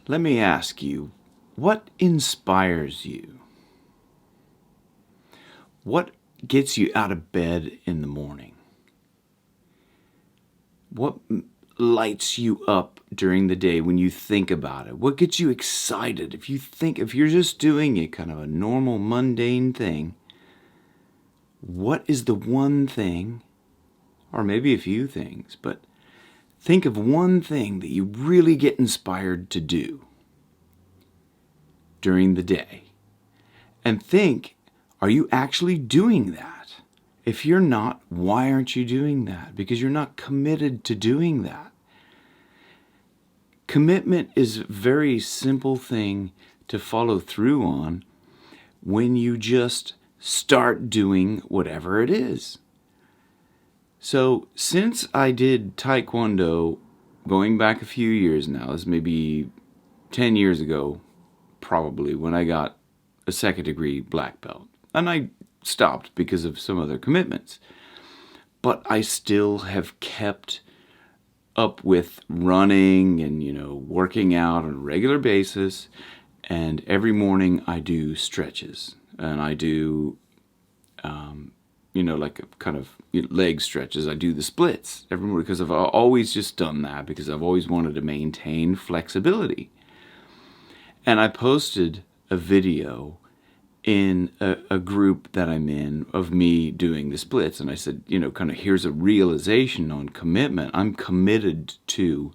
Let me ask you, what inspires you? What gets you out of bed in the morning? What lights you up during the day when you think about it? What gets you excited? If you're just doing it kind of a normal, mundane thing, what is the one thing, or maybe a few things, but think of one thing that you really get inspired to do during the day. And think, are you actually doing that? If you're not, why aren't you doing that? Because you're not committed to doing that. Commitment is a very simple thing to follow through on when you just start doing whatever it is. So since I did Taekwondo, going back a few years now, this may be 10 years ago, probably, when I got a second degree black belt. And I stopped because of some other commitments. But I still have kept up with running and, working out on a regular basis. And every morning I do stretches. And I do, like a kind of leg stretches. I do the splits every morning because I've always just done that because I've always wanted to maintain flexibility. And I posted a video in a group that I'm in of me doing the splits. And I said, kind of here's a realization on commitment. I'm committed to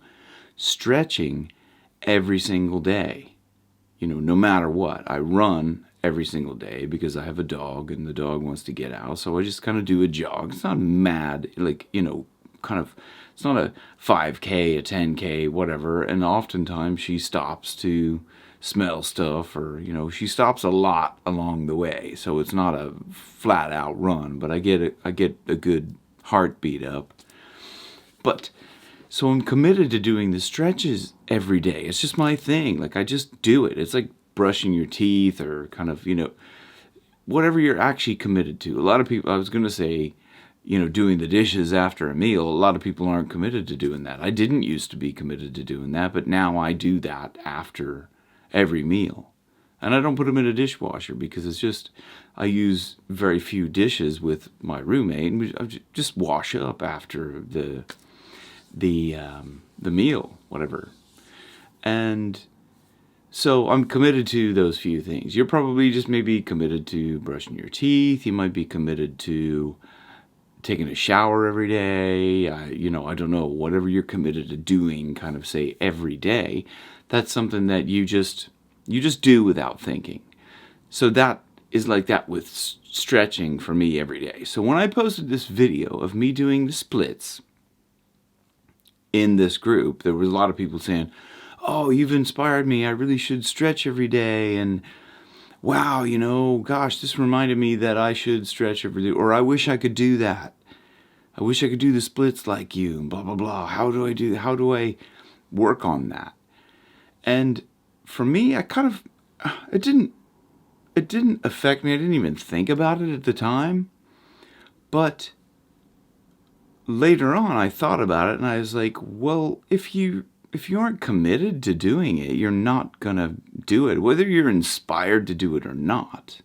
stretching every single day, no matter what. I run every single day because I have a dog and the dog wants to get out. So I just kind of do a jog. It's not mad, it's not a 5K, a 10K, whatever. And oftentimes she stops to smell stuff or, she stops a lot along the way. So it's not a flat out run, but I get a good heartbeat up. But so I'm committed to doing the stretches every day. It's just my thing. Like I just do it. It's like brushing your teeth or kind of, whatever you're actually committed to. A lot of people, I was going to say, doing the dishes after a meal, a lot of people aren't committed to doing that. I didn't used to be committed to doing that, but now I do that after every meal. And I don't put them in a dishwasher because it's just, I use very few dishes with my roommate and we just wash up after the meal, whatever. And so I'm committed to those few things. You're probably just maybe committed to brushing your teeth. You might be committed to taking a shower every day. I don't know, whatever you're committed to doing, kind of say every day. That's something that you just do without thinking. So that is like that with stretching for me every day. So when I posted this video of me doing the splits in this group, there was a lot of people saying, oh, you've inspired me. I really should stretch every day. And wow, gosh, this reminded me that I should stretch every day. Or I wish I could do that. I wish I could do the splits like you and blah, blah, blah. How do I work on that? And for me, I kind of, it didn't affect me. I didn't even think about it at the time. But later on, I thought about it and I was like, well, if you aren't committed to doing it, you're not going to do it, whether you're inspired to do it or not.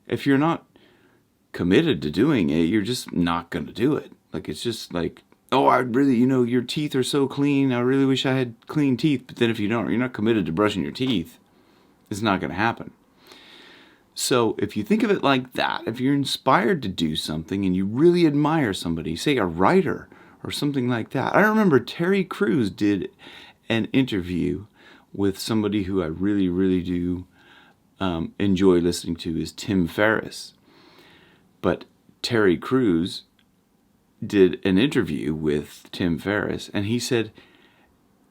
If you're not committed to doing it, you're just not going to do it. Like, it's just like, oh, I really, your teeth are so clean. I really wish I had clean teeth. But then if you're not committed to brushing your teeth, it's not going to happen. So if you think of it like that, if you're inspired to do something and you really admire somebody, say a writer or something like that. I remember Terry Crews did an interview with somebody who I really, really do enjoy listening to is Tim Ferriss. But Terry Crews did an interview with Tim Ferriss, and he said,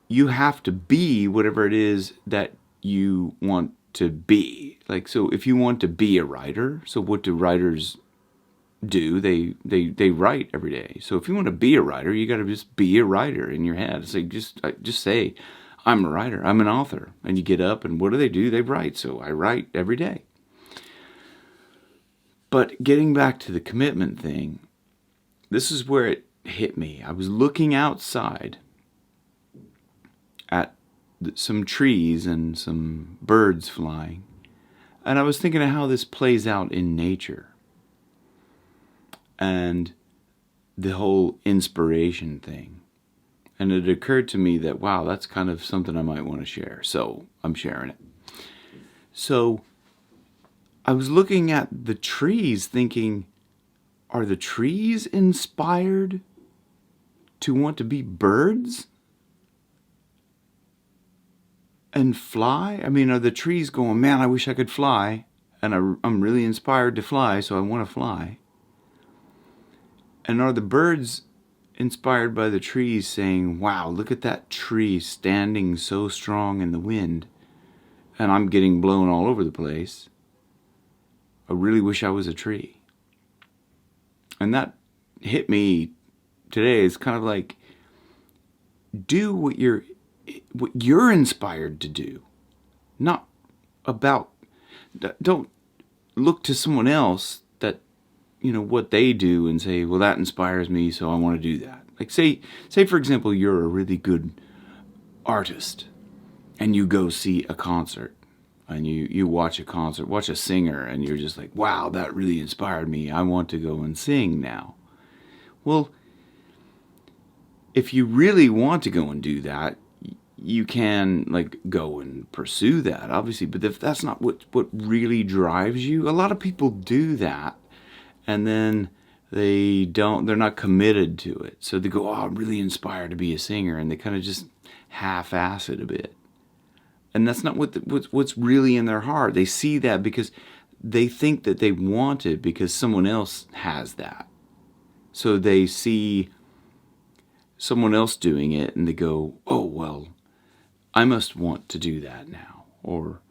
you have to be whatever it is that you want to be. Like, so if you want to be a writer, so what do writers do? They write every day. So if you want to be a writer, you got to just be a writer in your head. It's like, just say, I'm a writer, I'm an author. And you get up and what do? They write. So I write every day. But getting back to the commitment thing, this is where it hit me. I was looking outside at some trees and some birds flying. And I was thinking of how this plays out in nature. And the whole inspiration thing. And it occurred to me that, wow, that's kind of something I might want to share. So I'm sharing it. So I was looking at the trees thinking, are the trees inspired to want to be birds and fly? I mean, are the trees going, man, I wish I could fly, and I'm really inspired to fly, so I want to fly? And are the birds inspired by the trees saying, wow, look at that tree standing so strong in the wind, and I'm getting blown all over the place. I really wish I was a tree. And that hit me today. It's kind of like, do what you're inspired to do. Not about, don't look to someone else that, what they do and say, well, that inspires me, so I want to do that. Like say for example, you're a really good artist and you go see a concert and you watch a singer, and you're just like, wow, that really inspired me. I want to go and sing now. Well, if you really want to go and do that, you can go and pursue that, obviously. But if that's not what really drives you, a lot of people do that, and then they're not committed to it. So they go, oh, I'm really inspired to be a singer, and they kind of just half-ass it a bit. And that's not what's really in their heart. They see that because they think that they want it because someone else has that. So they see someone else doing it and they go, oh, well, I must want to do that now. Or,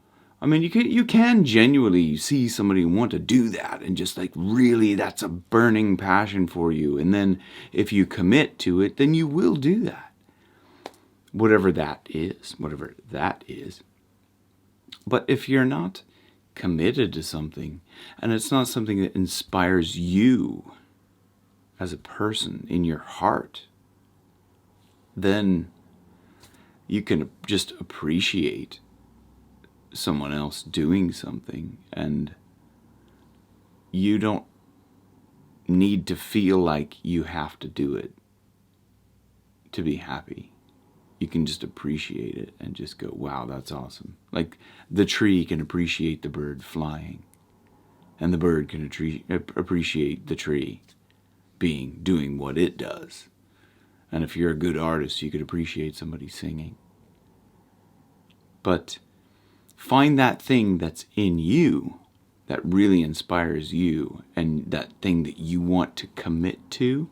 I mean, you can genuinely see somebody want to do that and just really, that's a burning passion for you. And then if you commit to it, then you will do that. Whatever that is. But if you're not committed to something, and it's not something that inspires you as a person in your heart, then you can just appreciate someone else doing something, and you don't need to feel like you have to do it to be happy. You can just appreciate it and just go, wow, that's awesome. Like the tree can appreciate the bird flying, and the bird can appreciate the tree doing what it does. And if you're a good artist, you could appreciate somebody singing. But find that thing that's in you that really inspires you, and that thing that you want to commit to,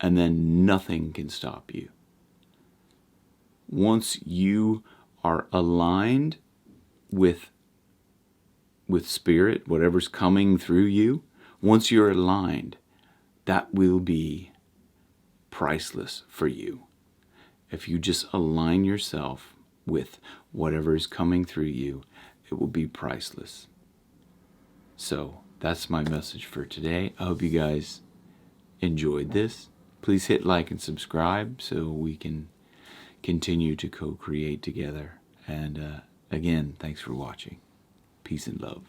and then nothing can stop you. Once you are aligned with spirit, whatever's coming through you, once you're aligned, that will be priceless for you. If you just align yourself with whatever is coming through you, it will be priceless. So that's my message for today. I hope you guys enjoyed this. Please hit like and subscribe so we can continue to co-create together. And again, thanks for watching. Peace and love.